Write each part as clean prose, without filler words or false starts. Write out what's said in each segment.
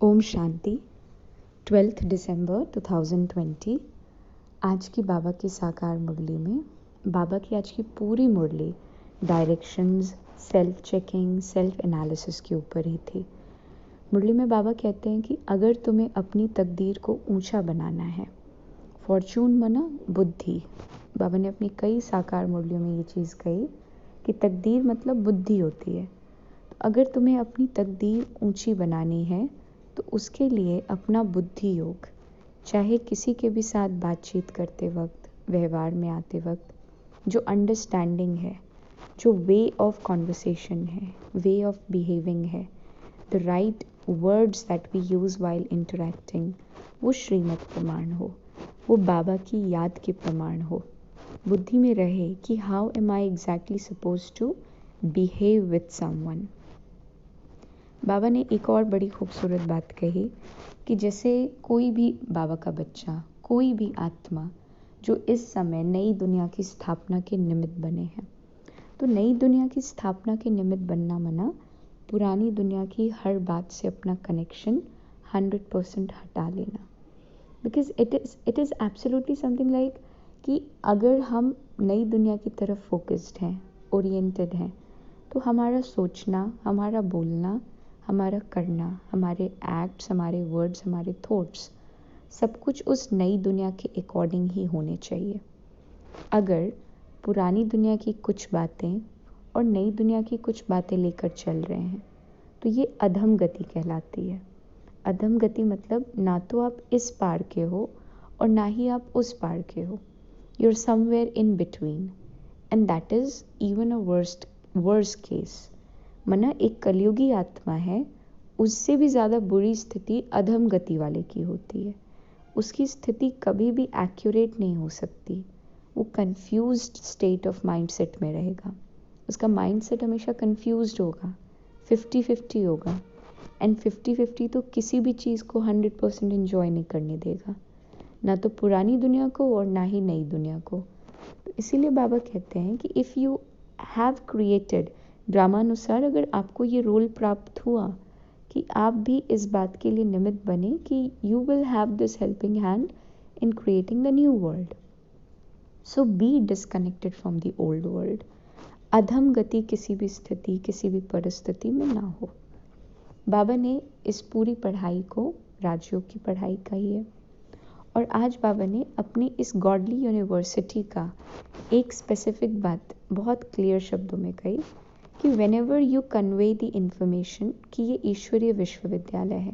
ओम शांति 12 दिसंबर 2020। आज की बाबा की साकार मुरली में बाबा की आज की पूरी Murli directions, self checking, self analysis के ऊपर ही थी। मुरली में बाबा कहते हैं कि अगर तुम्हें अपनी तकदीर को ऊंचा बनाना है, फॉर्चून मना बुद्धि। बाबा ने अपनी कई साकार मुरलियों में ये चीज़ कही कि तकदीर मतलब बुद्धि होती है। तो अगर तुम्हें अपनी तकदीर ऊंची बनानी है तो उसके लिए अपना बुद्धि योग, चाहे किसी के भी साथ बातचीत करते वक्त, व्यवहार में आते वक्त, जो अंडरस्टैंडिंग है, जो वे ऑफ कॉन्वर्सेशन है, वे ऑफ बिहेविंग है, the right words that we use while interacting, वो श्रीमत प्रमाण हो, वो बाबा की याद के प्रमाण हो। बुद्धि में रहे कि how am I exactly suppose to behave with someone. बाबा ने एक और बड़ी खूबसूरत बात कही कि जैसे कोई भी बाबा का बच्चा, कोई भी आत्मा जो इस समय नई दुनिया की स्थापना के निमित्त बने हैं, तो नई दुनिया की स्थापना के निमित्त बनना मना पुरानी दुनिया की हर बात से अपना कनेक्शन 100% हटा लेना। Because it is absolutely something like कि अगर हम नई दुनिया की तरफ फोकस्ड हैं, ओरिएंटेड हैं, तो हमारा सोचना, हमारा बोलना, हमारा करना, हमारे एक्ट्स, हमारे वर्ड्स, हमारे थॉट्स, सब कुछ उस नई दुनिया के अकॉर्डिंग ही होने चाहिए। अगर पुरानी दुनिया की कुछ बातें और नई दुनिया की कुछ बातें लेकर चल रहे हैं तो ये अधम गति कहलाती है। अधम गति मतलब ना तो आप इस पार के हो और ना ही आप उस पार के हो। You are somewhere in between and that is even a worst case. मना एक कलयुगी आत्मा है, उससे भी ज़्यादा बुरी स्थिति अधम गति वाले की होती है। उसकी स्थिति कभी भी एक्यूरेट नहीं हो सकती। वो कंफ्यूज्ड स्टेट ऑफ माइंडसेट में रहेगा। उसका माइंडसेट हमेशा कंफ्यूज्ड होगा, 50-50 होगा। एंड 50-50 तो किसी भी चीज़ को 100% एंजॉय नहीं करने देगा, ना तो पुरानी दुनिया को और ना ही नई दुनिया को। तो इसीलिए बाबा कहते हैं कि इफ़ यू हैव क्रिएटेड, ड्रामानुसार अगर आपको ये रोल प्राप्त हुआ कि आप भी इस बात के लिए निमित्त बने कि you will have this helping hand in creating the new world, so be disconnected from the old world. अधम गति किसी भी स्थिति, किसी भी परिस्थिति में ना हो। बाबा ने इस पूरी पढ़ाई को राजयोग की पढ़ाई कही है। और आज बाबा ने अपनी इस गॉडली यूनिवर्सिटी का एक स्पेसिफिक बात बहुत क्लियर शब्दों में कही कि whenever you convey the information कि ये ईश्वरीय विश्वविद्यालय है,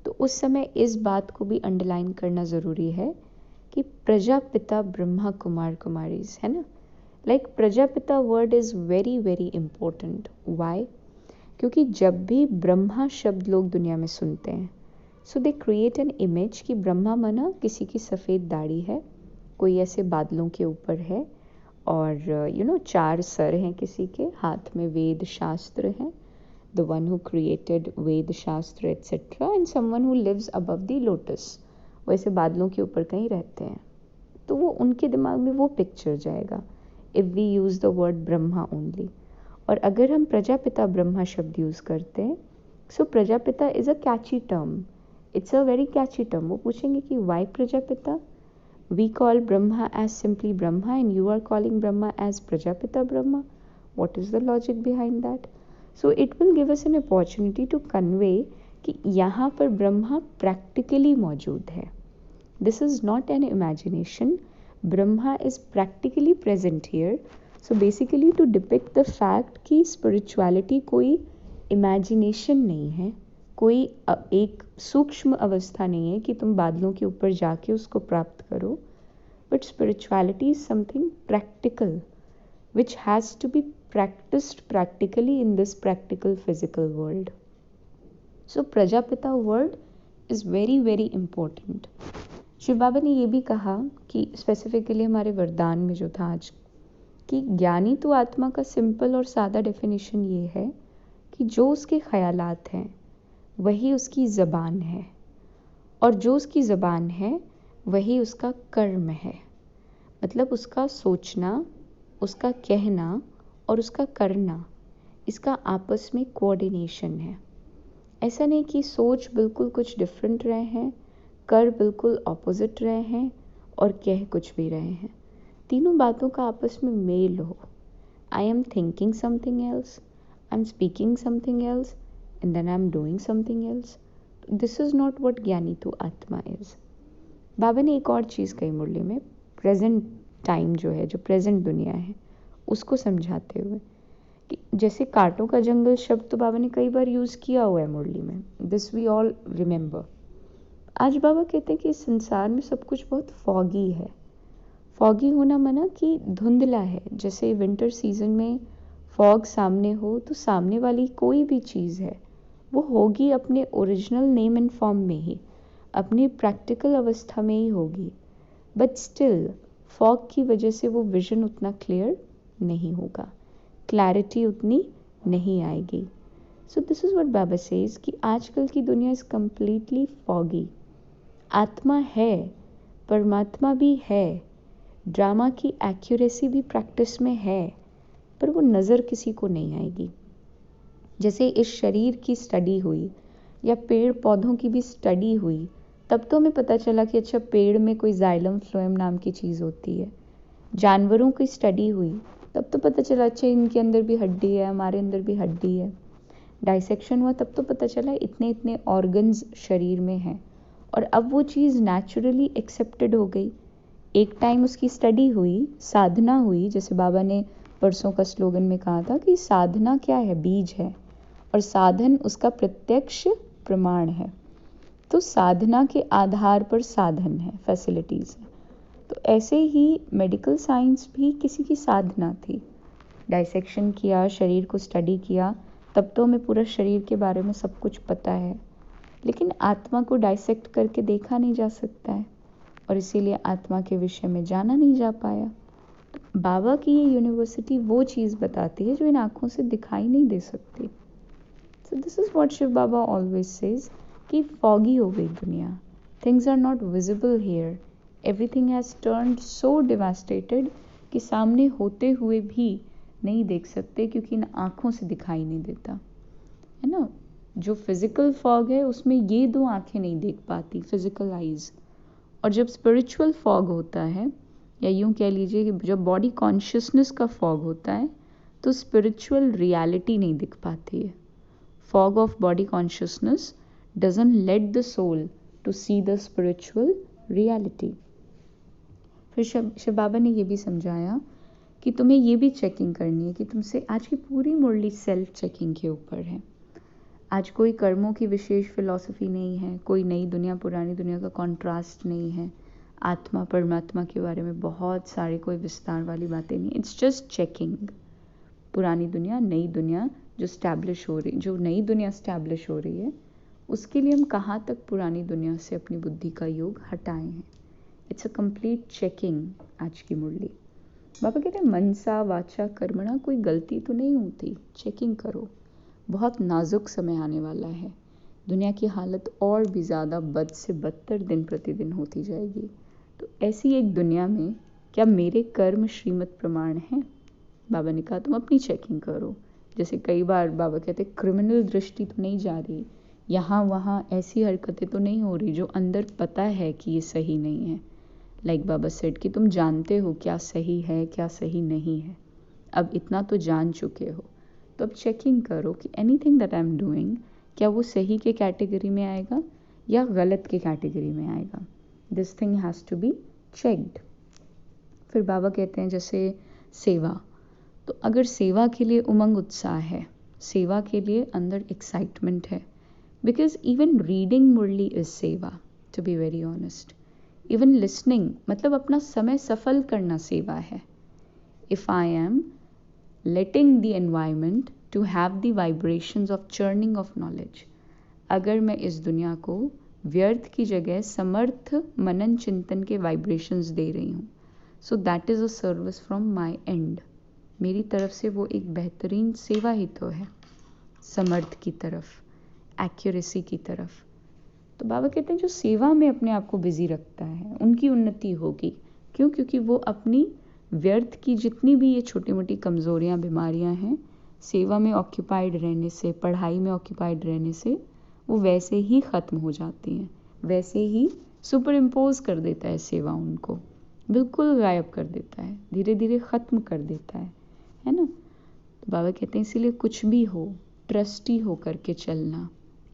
तो उस समय इस बात को भी अंडरलाइन करना ज़रूरी है कि प्रजापिता ब्रह्मा कुमार कुमारीज है ना। Like Prajapita word is very very important. Why? क्योंकि जब भी ब्रह्मा शब्द लोग दुनिया में सुनते हैं, सो दे क्रिएट एन इमेज कि ब्रह्मा मना किसी की सफ़ेद दाढ़ी है, कोई ऐसे बादलों के ऊपर है और 4 सर हैं किसी के, हाथ में वेद शास्त्र हैं, the one who created Veda shastra etcetera, and someone who lives above the lotus. वैसे बादलों के ऊपर कहीं रहते हैं, तो वो उनके दिमाग में वो पिक्चर जाएगा if we use the word Brahma only. और अगर हम प्रजापिता ब्रह्मा शब्द यूज़ करते हैं, so Prajapita is a catchy term, it's a very catchy term. वो पूछेंगे कि why Prajapita? We call Brahma as simply Brahma and you are calling Brahma as Prajapita Brahma. What is the logic behind that? So it will give us an opportunity to convey कि यहाँ पर Brahma practically मौजूद है. This is not an imagination. Brahma is practically present here. So basically to depict the fact कि spirituality कोई imagination नहीं है, कोई एक सूक्ष्म अवस्था नहीं है कि तुम बादलों के ऊपर जाके उसको प्राप्त करो, but spirituality is something practical which has to be practised practically in this practical physical world. So Prajapita word is very very important. Shiv Baba ने ये भी कहा कि स्पेसिफिकली हमारे वरदान में जो था आज, कि ज्ञानी तो आत्मा का सिंपल और सादा डेफिनेशन ये है कि जो उसके ख्यालात हैं वही उसकी ज़बान है, और जो उसकी ज़बान है वही उसका कर्म है। मतलब उसका सोचना, उसका कहना और उसका करना, इसका आपस में कोऑर्डिनेशन है। ऐसा नहीं कि सोच बिल्कुल कुछ डिफरेंट रहे हैं, कर बिल्कुल ऑपोजिट रहे हैं और कह कुछ भी रहे हैं। तीनों बातों का आपस में मेल हो। I am thinking something else, I am speaking something else and then I am doing something else. This is not what ज्ञानी तो आत्मा इज़। बाबा ने एक और चीज़ कही मुरली में, प्रेजेंट टाइम जो है, जो प्रेजेंट दुनिया है, उसको समझाते हुए कि जैसे कांटों का जंगल शब्द तो बाबा ने कई बार यूज़ किया हुआ है मुरली में, दिस वी ऑल रिमेंबर। आज बाबा कहते हैं कि इस संसार में सब कुछ बहुत फॉगी है। फॉगी होना माना कि धुंधला है। जैसे विंटर सीजन में फॉग सामने हो तो सामने वाली कोई भी चीज़ है वो होगी अपने ओरिजिनल नेम एंड फॉर्म में ही, अपनी प्रैक्टिकल अवस्था में ही होगी, बट स्टिल फॉग की वजह से वो विजन उतना क्लियर नहीं होगा, क्लैरिटी उतनी नहीं आएगी। सो this is what Baba says कि आजकल की दुनिया इज़ कम्प्लीटली फॉगी। आत्मा है, परमात्मा भी है, ड्रामा की एक्यूरेसी भी प्रैक्टिस में है, पर वो नज़र किसी को नहीं आएगी। जैसे इस शरीर की स्टडी हुई या पेड़ पौधों की भी स्टडी हुई, तब तो हमें पता चला कि अच्छा पेड़ में कोई जाइलम फ्लोएम नाम की चीज़ होती है। जानवरों की स्टडी हुई तब तो पता चला अच्छा इनके अंदर भी हड्डी है, हमारे अंदर भी हड्डी है। डाइसेक्शन हुआ तब तो पता चला इतने इतने ऑर्गन्स शरीर में हैं, और अब वो चीज़ नेचुरली एक्सेप्टेड हो गई। एक टाइम उसकी स्टडी हुई, साधना हुई, जैसे बाबा ने परसों का स्लोगन में कहा था कि साधना क्या है, बीज है, और साधन उसका प्रत्यक्ष प्रमाण है। तो साधना के आधार पर साधन है, फैसिलिटीज़ है। तो ऐसे ही मेडिकल साइंस भी किसी की साधना थी। डाइसेक्शन किया, शरीर को स्टडी किया, तब तो हमें पूरा शरीर के बारे में सब कुछ पता है, लेकिन आत्मा को डाइसेक्ट करके देखा नहीं जा सकता है, और इसीलिए आत्मा के विषय में जाना नहीं जा पाया। तो बाबा की ये यूनिवर्सिटी वो चीज़ बताती है जो इन आँखों से दिखाई नहीं दे सकती। So this is what Shiv Baba always says कि फॉगी हो गई दुनिया, things are not visible here, everything has turned so devastated कि सामने होते हुए भी नहीं देख सकते, क्योंकि इन आँखों से दिखाई नहीं देता है ना। जो फिज़िकल फॉग है उसमें ये दो आँखें नहीं देख पाती, फिज़िकल आइज़। और जब स्पिरिचुअल फॉग होता है, या यूँ कह लीजिए कि जब बॉडी कॉन्शियसनेस का फॉग होता है, तो स्पिरिचुअल रियलिटी नहीं दिख पाती है। Fog of body consciousness doesn't let the soul to see the spiritual reality. फिर शिव बाबा ने ये भी समझाया कि तुम्हें ये भी चेकिंग करनी है कि तुमसे आज की पूरी मुरली सेल्फ चेकिंग के ऊपर है। आज कोई कर्मों की विशेष फिलॉसफी नहीं है, कोई नई दुनिया पुरानी दुनिया का कॉन्ट्रास्ट नहीं है, आत्मा परमात्मा के बारे में बहुत सारे कोई विस्तार वाली बातें नहीं। It's just checking. पुरानी दुनिया, नई दुनिया जो स्टैब्लिश हो रही, जो नई दुनिया स्टैब्लिश हो रही है, उसके लिए हम कहाँ तक पुरानी दुनिया से अपनी बुद्धि का योग हटाए हैं। इट्स अ कंप्लीट चेकिंग आज की मुरली। बाबा कहते हैं मनसा वाचा कर्मणा, कोई गलती तो नहीं होती, चेकिंग करो। बहुत नाजुक समय आने वाला है, दुनिया की हालत और भी ज़्यादा बद से बदतर दिन प्रतिदिन होती जाएगी। तो ऐसी एक दुनिया में क्या मेरे कर्म श्रीमत प्रमाण हैं? बाबा ने कहा तुम अपनी चेकिंग करो। जैसे कई बार बाबा कहते क्रिमिनल दृष्टि तो नहीं जा रही, यहाँ वहाँ ऐसी हरकतें तो नहीं हो रही जो अंदर पता है कि ये सही नहीं है। लाइक बाबा सेड कि तुम जानते हो क्या सही है क्या सही नहीं है, अब इतना तो जान चुके हो, तो अब चेकिंग करो कि anything that I am doing, क्या वो सही के कैटेगरी में आएगा या गलत के कैटेगरी में आएगा। This thing has to be checked. फिर बाबा कहते हैं जैसे सेवा, तो अगर सेवा के लिए उमंग उत्साह है, सेवा के लिए अंदर एक्साइटमेंट है, because even reading Murli is seva, to be very honest. Even listening मतलब अपना समय सफल करना सेवा है। If I am letting the environment to have the vibrations of churning of knowledge, अगर मैं इस दुनिया को व्यर्थ की जगह समर्थ मनन चिंतन के वाइब्रेशंस दे रही हूँ, so that is a service from my and, मेरी तरफ से वो एक बेहतरीन सेवा ही तो है, समर्थ की तरफ, एक्यूरेसी की तरफ। तो बाबा कहते हैं जो सेवा में अपने आप को बिजी रखता है उनकी उन्नति होगी। क्यों? क्योंकि वो अपनी व्यर्थ की जितनी भी ये छोटी मोटी कमज़ोरियाँ बीमारियाँ हैं, सेवा में ऑक्यूपाइड रहने से, पढ़ाई में ऑक्यूपाइड रहने से वो वैसे ही ख़त्म हो जाती हैं, वैसे ही सुपर इम्पोज कर देता है सेवा उनको, बिल्कुल गायब कर देता है, धीरे धीरे ख़त्म कर देता है ना। तो बाबा कहते हैं इसीलिए कुछ भी हो ट्रस्टी हो करके चलना,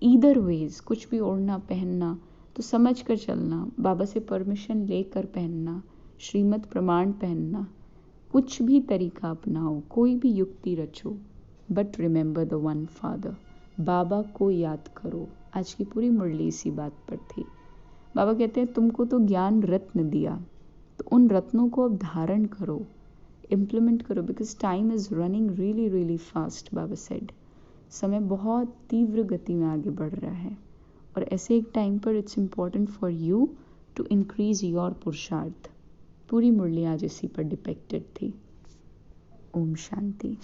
ईदर वेज, कुछ भी ओढ़ना पहनना तो समझ कर चलना, बाबा से परमिशन लेकर पहनना, श्रीमत प्रमाण पहनना, कुछ भी तरीका अपनाओ, कोई भी युक्ति रचो, but remember the one father, Baba को याद करो। आज की पूरी मुरली इसी बात पर थी। बाबा कहते हैं तुमको तो ज्ञान रत्न दिया, तो उन रत्नों को अब धारण करो, इम्प्लीमेंट करो, because time is running really really fast. Baba said समय बहुत तीव्र गति में आगे बढ़ रहा है, और ऐसे एक टाइम पर it's important for you to increase your पुरुषार्थ। पूरी मुरली आज इसी पर डिपेक्टेड थी। ओम शांति।